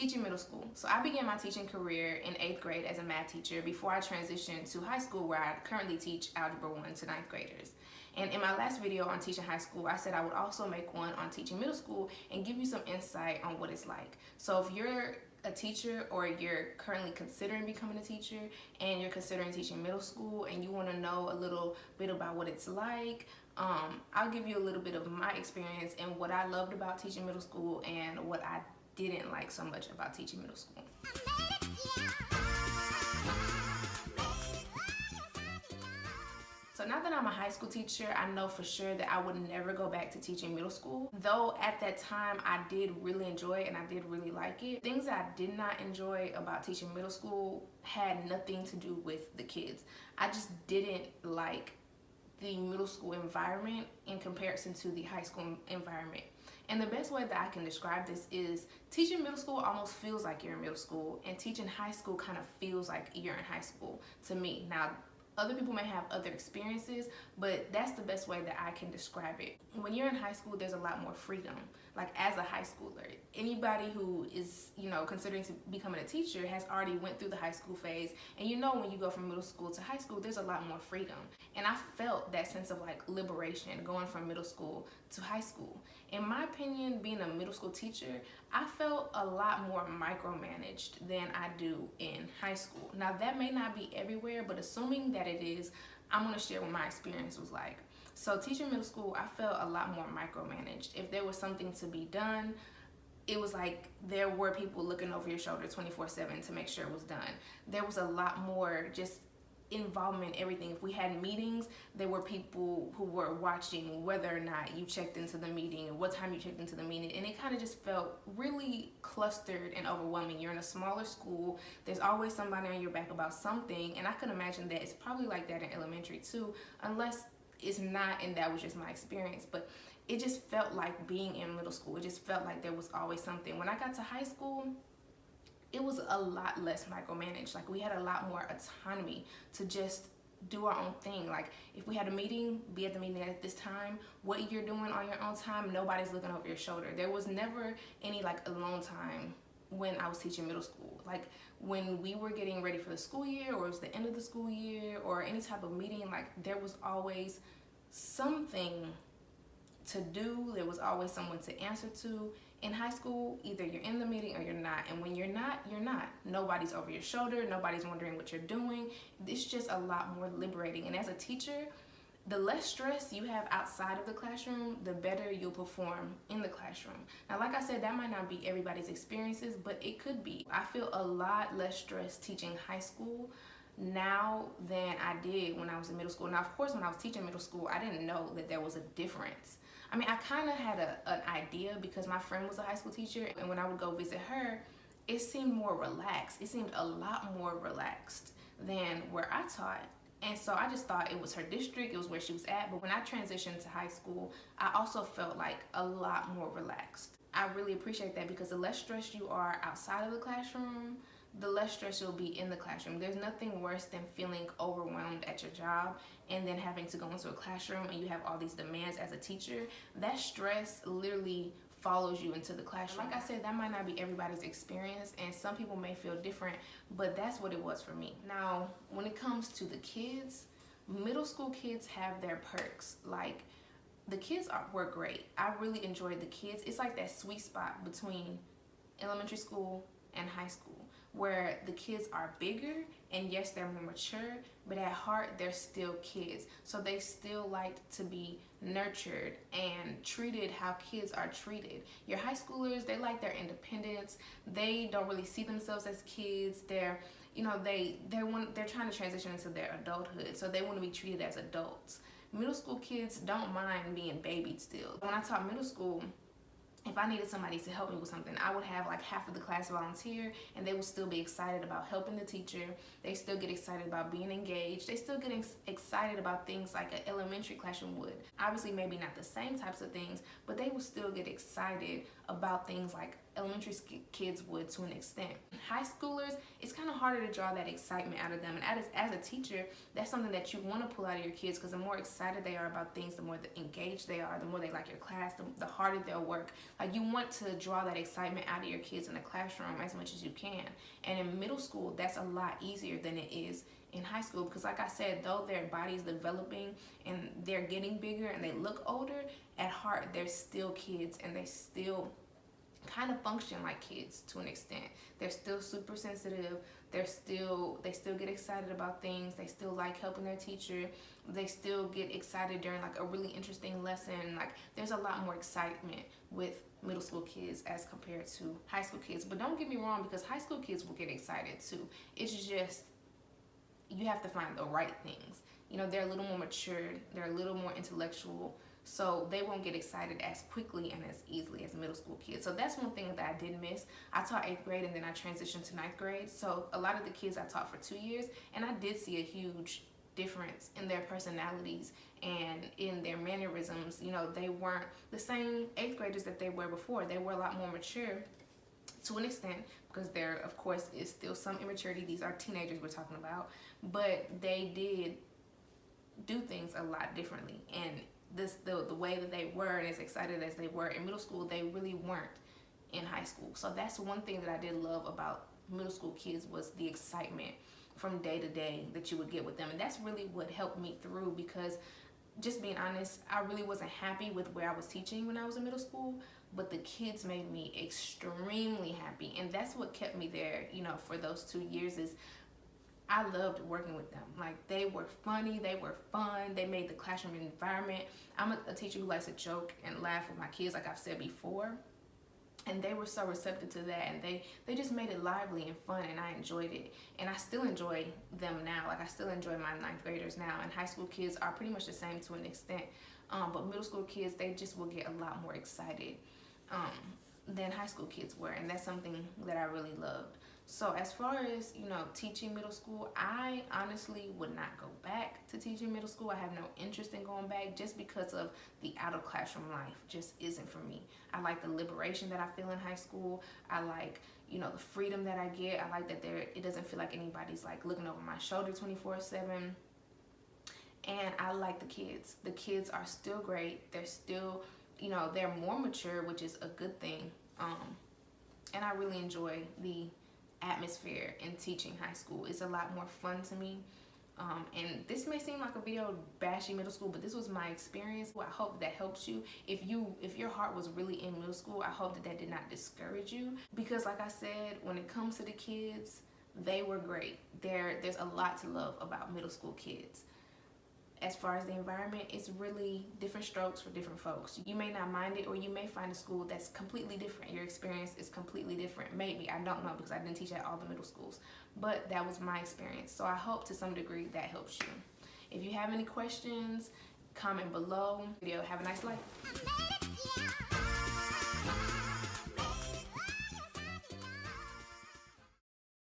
Teaching middle school. So I began my teaching career in 8th grade as a math teacher before I transitioned to high school, where I currently teach Algebra 1 to 9th graders. And in my last video on teaching high school, I said I would also make one on teaching middle school and give you some insight on what it's like. So if you're a teacher, or you're currently considering becoming a teacher and you're considering teaching middle school and you want to know a little bit about what it's like, I'll give you a little bit of my experience and what I loved about teaching middle school and what I didn't like so much about teaching middle school. So now that I'm a high school teacher, I know for sure that I would never go back to teaching middle school. Though at that time I did really enjoy it and I did really like it. Things that I did not enjoy about teaching middle school had nothing to do with the kids. I just didn't like the middle school environment in comparison to the high school environment. And the best way that I can describe this is teaching middle school almost feels like you're in middle school, and teaching high school kind of feels like you're in high school to me. Now, other people may have other experiences, but that's the best way that I can describe it. When you're in high school, there's a lot more freedom. Like as a high schooler, anybody who is, considering to becoming a teacher has already went through the high school phase. And when you go from middle school to high school, there's a lot more freedom. And I felt that sense of like liberation going from middle school to high school. In my opinion, being a middle school teacher, I felt a lot more micromanaged than I do in high school. Now that may not be everywhere, but assuming that it is, I'm gonna share what my experience was like. So teaching middle school, I felt a lot more micromanaged. If there was something to be done, it was like there were people looking over your shoulder 24/7 to make sure it was done. There was a lot more just involvement in everything. If we had meetings, there were people who were watching whether or not you checked into the meeting and what time you checked into the meeting, and it kind of just felt really clustered and overwhelming. You're in a smaller school, there's always somebody on your back about something, and I can imagine that it's probably like that in elementary too, unless it's not and that was just my experience. But it just felt like being in middle school, it just felt like there was always something. When I got to high school, it was a lot less micromanaged. Like we had a lot more autonomy to just do our own thing. Like if we had a meeting, be at the meeting at this time. What you're doing on your own time, nobody's looking over your shoulder. There was never any like alone time when I was teaching middle school. Like when we were getting ready for the school year, or it was the end of the school year, or any type of meeting, like there was always something to do. There was always someone to answer to. In high school, either you're in the meeting or you're not. And when you're not, you're not. Nobody's over your shoulder. Nobody's wondering what you're doing. It's just a lot more liberating. And as a teacher, the less stress you have outside of the classroom, the better you'll perform in the classroom. Now, like I said, that might not be everybody's experiences, but it could be. I feel a lot less stress teaching high school now than I did when I was in middle school. Now, of course, when I was teaching middle school, I didn't know that there was a difference. I mean, I kind of had an idea because my friend was a high school teacher, and when I would go visit her, it seemed more relaxed. It seemed a lot more relaxed than where I taught. And so I just thought it was her district, it was where she was at. But when I transitioned to high school, I also felt like a lot more relaxed. I really appreciate that, because the less stressed you are outside of the classroom, the less stress you'll be in the classroom. There's nothing worse than feeling overwhelmed at your job and then having to go into a classroom and you have all these demands as a teacher. That stress literally follows you into the classroom. Like I said, that might not be everybody's experience, and some people may feel different, but that's what it was for me. Now, when it comes to the kids, middle school kids have their perks. Like, the kids were great. I really enjoyed the kids. It's like that sweet spot between elementary school and high school, where the kids are bigger and yes, they're more mature, but at heart they're still kids. So they still like to be nurtured and treated how kids are treated. Your high schoolers, they like their independence. They don't really see themselves as kids. They're trying to transition into their adulthood, so they want to be treated as adults. Middle school kids don't mind being babied still. When I taught middle school, if I needed somebody to help me with something, I would have like half of the class volunteer, and they would still be excited about helping the teacher. They still get excited about being engaged. They still get excited about things like an elementary classroom would. Obviously, maybe not the same types of things, but they would still get excited about things like elementary kids would to an extent. High schoolers, it's kind of harder to draw that excitement out of them. And as a teacher, that's something that you want to pull out of your kids, because the more excited they are about things, the more engaged they are, the more they like your class, the harder they'll work. Like, you want to draw that excitement out of your kids in the classroom as much as you can. And in middle school, that's a lot easier than it is in high school, because like I said, though their body's developing and they're getting bigger and they look older, at heart they're still kids, and they still kind of function like kids to an extent. They're still super sensitive. They still get excited about things. They still like helping their teacher. They still get excited during like a really interesting lesson. Like, there's a lot more excitement with middle school kids as compared to high school kids. But don't get me wrong, because high school kids will get excited too. It's just, you have to find the right things. You know, they're a little more mature. They're a little more intellectual. So they won't get excited as quickly and as easily as middle school kids. So that's one thing that I did miss. I taught 8th grade and then I transitioned to 9th grade. So a lot of the kids I taught for 2 years, and I did see a huge difference in their personalities and in their mannerisms. You know, they weren't the same 8th graders that they were before. They were a lot more mature to an extent, because there, of course, is still some immaturity. These are teenagers we're talking about. But they did do things a lot differently. And the way that they were and as excited as they were in middle school, they really weren't in high school. So that's one thing that I did love about middle school kids, was the excitement from day to day that you would get with them. And that's really what helped me through, because just being honest, I really wasn't happy with where I was teaching when I was in middle school, but the kids made me extremely happy. And that's what kept me there, you know, for those 2 years, is I loved working with them. Like, they were funny, they were fun, they made the classroom environment. I'm a teacher who likes to joke and laugh with my kids, like I've said before. And they were so receptive to that, and they just made it lively and fun, and I enjoyed it. And I still enjoy them now. Like, I still enjoy my 9th graders now, and high school kids are pretty much the same to an extent. But middle school kids, they just will get a lot more excited than high school kids were, and that's something that I really loved. So as far as, you know, teaching middle school, I honestly would not go back to teaching middle school. I have no interest in going back, just because of the out of classroom life just isn't for me. I like the liberation that I feel in high school. I like, you know, the freedom that I get. I like that it doesn't feel like anybody's like looking over my shoulder 24/7. And I like the kids. The kids are still great. They're still, you know, they're more mature, which is a good thing. And I really enjoy the atmosphere in teaching high school. It's a lot more fun to me. And this may seem like a video bashing middle school, but this was my experience. I hope that helps you. If your heart was really in middle school, I hope that did not discourage you, because like I said, when it comes to the kids, they were great. There's a lot to love about middle school kids. As far as the environment, it's really different strokes for different folks. You may not mind it, or you may find a school that's completely different. Your experience is completely different. Maybe, I don't know, because I didn't teach at all the middle schools, but that was my experience. So I hope to some degree that helps you. If you have any questions, comment below. Have a nice life.